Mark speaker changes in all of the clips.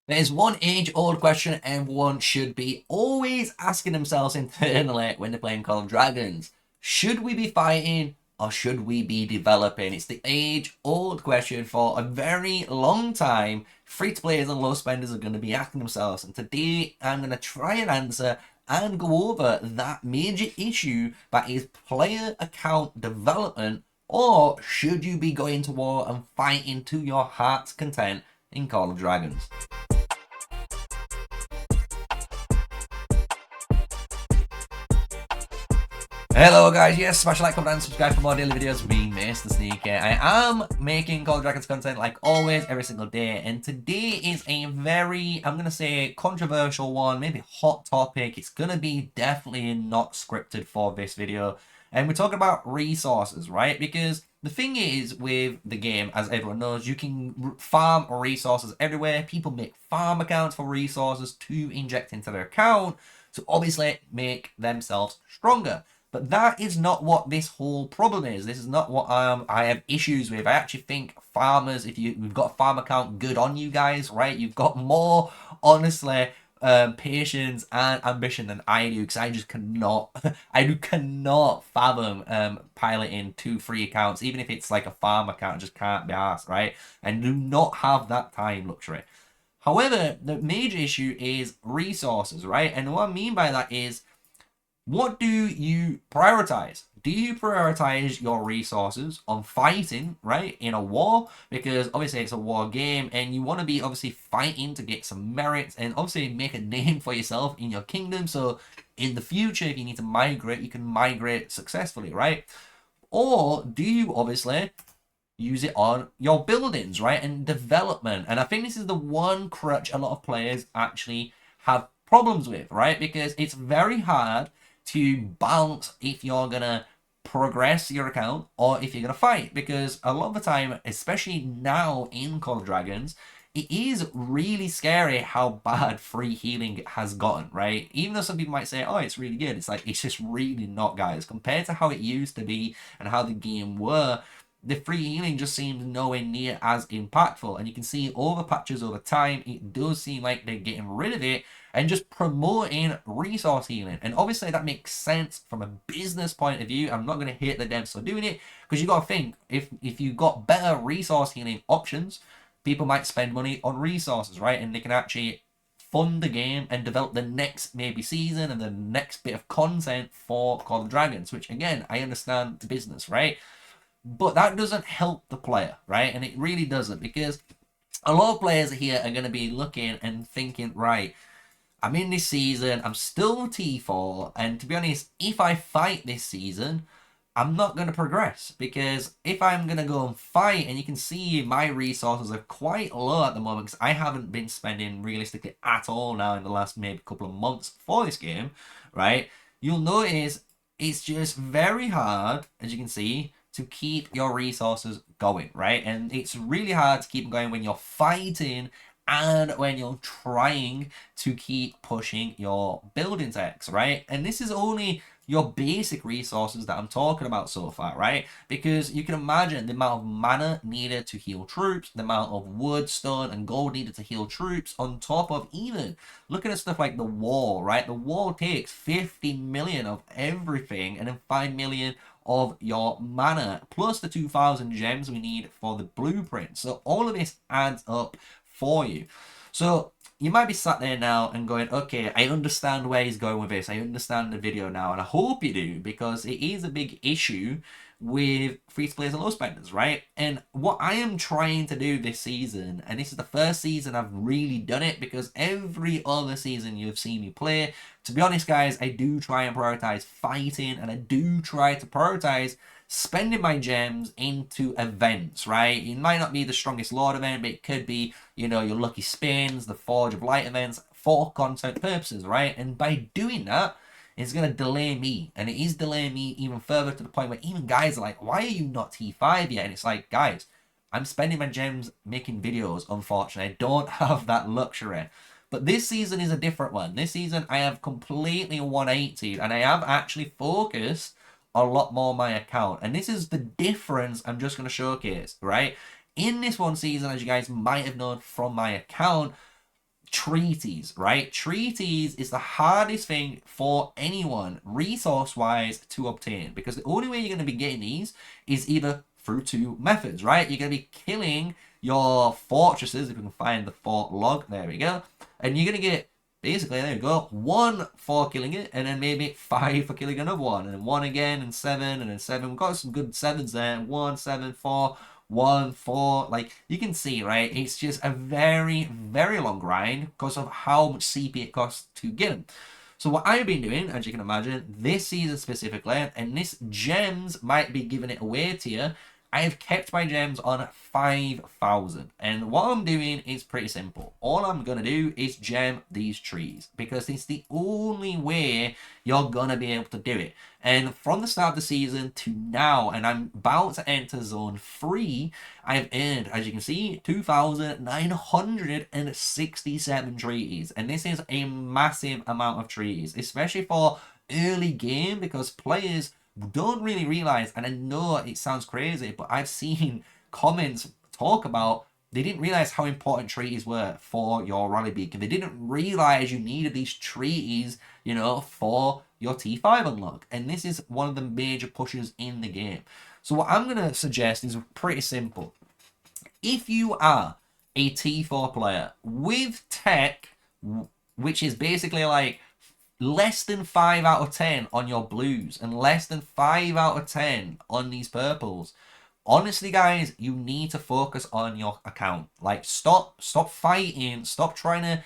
Speaker 1: There's one age-old question everyone should be always asking themselves internally when they're playing Call of Dragons. Should we be fighting or should we be developing? It's the age-old question for a very long time. Free-to-players and low spenders are going to be asking themselves. And today I'm going to try and answer and go over that major issue that is player account development, or should you be going to war and fighting to your heart's content in Call of Dragons? Hello guys, yes, smash a like, comment and subscribe for more daily videos with me, MrSneakyy. I am making Call of Dragons content like always, every single day, and today is a very, I'm going to say, controversial one, maybe hot topic. It's going to be definitely not scripted for this video, and we're talking about resources, right? Because the thing is with the game, as everyone knows, you can farm resources everywhere. People make farm accounts for resources to inject into their account to obviously make themselves stronger. But that is not what this whole problem is. This is not what I have issues with. I actually think farmers, if you've got a farm account, good on you guys, right? You've got more, honestly, patience and ambition than I do, because I just cannot, cannot fathom piloting 2 free accounts, even if it's like a farm account. I just can't be asked, right? And do not have that time luxury. However, the major issue is resources, right? And what I mean by that is, what do you prioritize? Do you prioritize your resources on fighting, right, in a war? Because obviously it's a war game and you want to be obviously fighting to get some merits and obviously make a name for yourself in your kingdom. So in the future, if you need to migrate, you can migrate successfully, right? Or do you obviously use it on your buildings, right, and development? And I think this is the one crutch a lot of players actually have problems with, right? Because it's very hard to balance if you're gonna progress your account or if you're gonna fight, because a lot of the time, especially now in Call of Dragons, it is really scary how bad free healing has gotten, right? Even though some people might say, oh, it's really good, it's like, it's just really not, guys. Compared to how it used to be and how the game were, the free healing just seems nowhere near as impactful. And you can see over patches over time, it does seem like they're getting rid of it and just promoting resource healing. And obviously that makes sense from a business point of view. I'm not going to hate the devs for doing it, because you got to think, if you've got better resource healing options, people might spend money on resources, right? And they can actually fund the game and develop the next maybe season and the next bit of content for Call of Dragons, which again, I understand business, right? But that doesn't help the player, right? And it really doesn't, because a lot of players here are going to be looking and thinking, right, I'm in this season, I'm still T4, and to be honest, if I fight this season, I'm not going to progress, because if I'm going to go and fight, and you can see my resources are quite low at the moment, because I haven't been spending realistically at all now in the last maybe couple of months for this game, right? You'll notice it's just very hard, as you can see, to keep your resources going, right? And it's really hard to keep them going when you're fighting and when you're trying to keep pushing your building techs, right? And this is only your basic resources that I'm talking about so far, right? Because you can imagine the amount of mana needed to heal troops, the amount of wood, stone, and gold needed to heal troops, on top of even looking at stuff like the wall, right? The wall takes 50 million of everything and then 5 million of your mana, plus the 2,000 gems we need for the blueprint. So all of this adds up for you. So you might be sat there now and going, okay, I understand where he's going with this. I understand the video now, and I hope you do, because it is a big issue with free-to-players and low spenders, right? And what I am trying to do this season, and this is the first season I've really done it, because every other season you've seen me play, to be honest, guys, I do try and prioritize fighting, and I do try to prioritize spending my gems into events, right? It might not be the strongest Lord event, but it could be, you know, your lucky spins, the Forge of Light events, for content purposes, right? And by doing that, it's going to delay me, and it is delaying me even further, to the point where even guys are like, why are you not T5 yet? And it's like, guys, I'm spending my gems making videos, unfortunately. I don't have that luxury. But this season is a different one. This season I have completely 180, and I have actually focused a lot more on my account. And this is the difference I'm just going to showcase, right? In this one season, as you guys might have known from my account, treaties, right? Treaties is the hardest thing for anyone, resource-wise, to obtain, because the only way you're going to be getting these is either through two methods, right? You're going to be killing your fortresses, if you can find the fort log, there we go, and you're going to get, basically, there you go, 1 for killing it, and then maybe 5 for killing another one, and then 1 again, and 7, and then 7. We've got some good 7s there, 1, 7, 4, 1, 4, like, you can see, right, it's just a very, very long grind because of how much CP it costs to get them. So what I've been doing, as you can imagine, this season specifically, and this gems might be giving it away to you, I have kept my gems on 5,000. And what I'm doing is pretty simple. All I'm going to do is gem these trees, because it's the only way you're going to be able to do it. And from the start of the season to now, and I'm about to enter zone 3, I've earned, as you can see, 2,967 trees. And this is a massive amount of trees, especially for early game, because players don't really realize, and I know it sounds crazy, but I've seen comments talk about they didn't realize how important treaties were for your rally beacon. They didn't realize you needed these treaties, you know, for your T5 unlock. And this is one of the major pushes in the game. So what I'm going to suggest is pretty simple. If you are a T4 player with tech, which is basically like less than 5 out of 10 on your blues and less than 5 out of 10 on these purples, honestly, guys, you need to focus on your account. Like, stop fighting, stop trying to,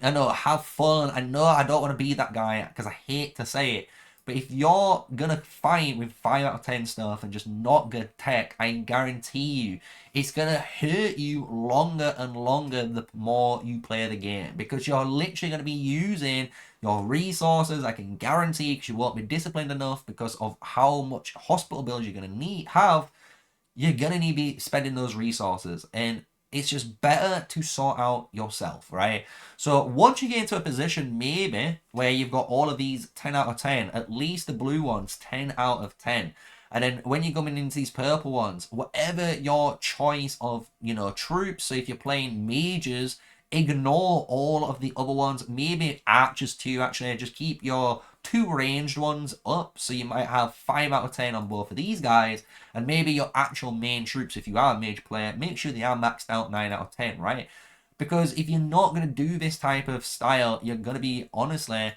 Speaker 1: I know, have fun. I know I don't want to be that guy because I hate to say it, but if you're gonna fight with 5 out of 10 stuff and just not good tech, I guarantee you it's gonna hurt you longer and longer the more you play the game, because you're literally gonna be using your resources, I can guarantee, because you won't be disciplined enough because of how much hospital bills you're gonna have. You're gonna need to be spending those resources, and it's just better to sort out yourself, right? So once you get into a position maybe where you've got all of these 10 out of 10, at least the blue ones 10 out of 10, and then when you're coming into these purple ones, whatever your choice of, you know, troops, so if you're playing mages, ignore all of the other ones, maybe archers too, actually, just keep your 2 ranged ones up, so you might have 5 out of 10 on both of these guys, and maybe your actual main troops, if you are a mage player, make sure they are maxed out 9 out of 10, right? Because if you're not going to do this type of style, you're going to be, honestly,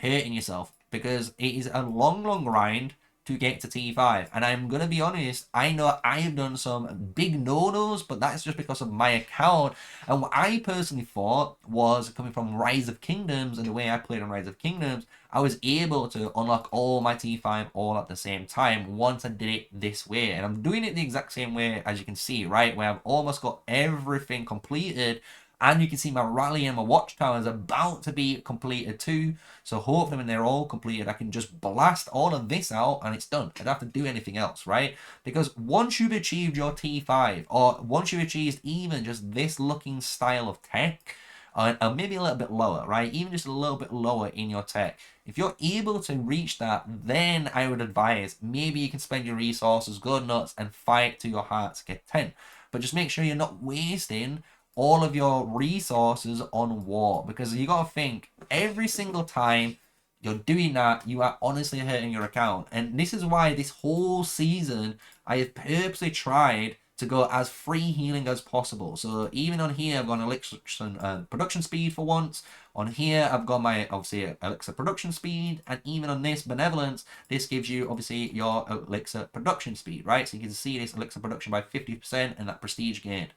Speaker 1: hurting yourself, because it is a long, long grind to get to T5. And I'm going to be honest, I know I've done some big no-nos, but that's just because of my account. And what I personally thought was, coming from Rise of Kingdoms and the way I played on Rise of Kingdoms, I was able to unlock all my T5 all at the same time once I did it this way. And I'm doing it the exact same way, as you can see, right? Where I've almost got everything completed. And you can see my rally and my watchtower is about to be completed too. So hopefully when they're all completed, I can just blast all of this out and it's done. I don't have to do anything else, right? Because once you've achieved your T5, or once you've achieved even just this looking style of tech, or maybe a little bit lower, right? Even just a little bit lower in your tech. If you're able to reach that, then I would advise maybe you can spend your resources, go nuts, and fight to your heart to get 10. But just make sure you're not wasting all of your resources on war, because you got to think, every single time you're doing that, you are honestly hurting your account. And this is why this whole season I have purposely tried to go as free healing as possible. So even on here, I've got an elixir production speed for once. On here, I've got my, obviously, elixir production speed. And even on this benevolence, this gives you, obviously, your elixir production speed, right? So you can see this elixir production by 50% and that prestige gained.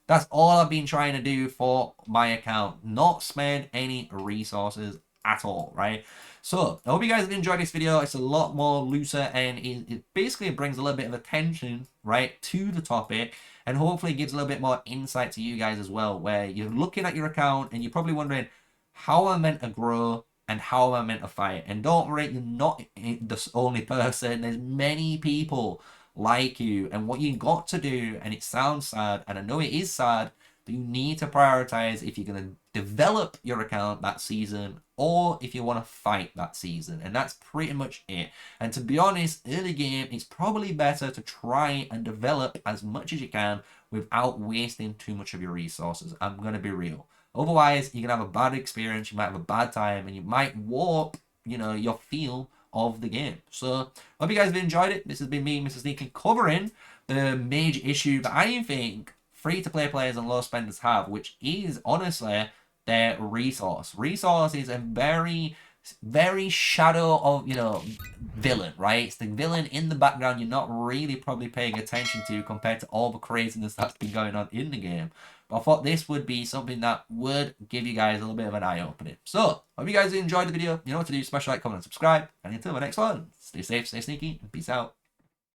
Speaker 1: That's all I've been trying to do for my account. Not spend any resources at all, right? So, I hope you guys have enjoyed this video. It's a lot more looser, and it basically brings a little bit of attention, right, to the topic, and hopefully gives a little bit more insight to you guys as well, where you're looking at your account and you're probably wondering, how am I meant to grow and how am I meant to fight? And don't worry, you're not the only person. There's many people like you, and what you got to do, and it sounds sad, and I know it is sad, but you need to prioritize if you're going to develop your account that season or if you want to fight that season. And that's pretty much it. And to be honest, early game, it's probably better to try and develop as much as you can without wasting too much of your resources. I'm going to be real. Otherwise, you're gonna have a bad experience, you might have a bad time, and you might warp, you know, your feel of the game. So, hope you guys have enjoyed it. This has been me, MrSneakyy, covering the major issue that I think free-to-play players and low spenders have, which is honestly their resource. Resource is a very shadow of, you know, villain, right? It's the villain in the background you're not really probably paying attention to compared to all the craziness that's been going on in the game. But I thought this would be something that would give you guys a little bit of an eye-opening. So, hope you guys enjoyed the video. You know what to do. Smash a like, comment, and subscribe. And until the next one, stay safe, stay sneaky, and peace out.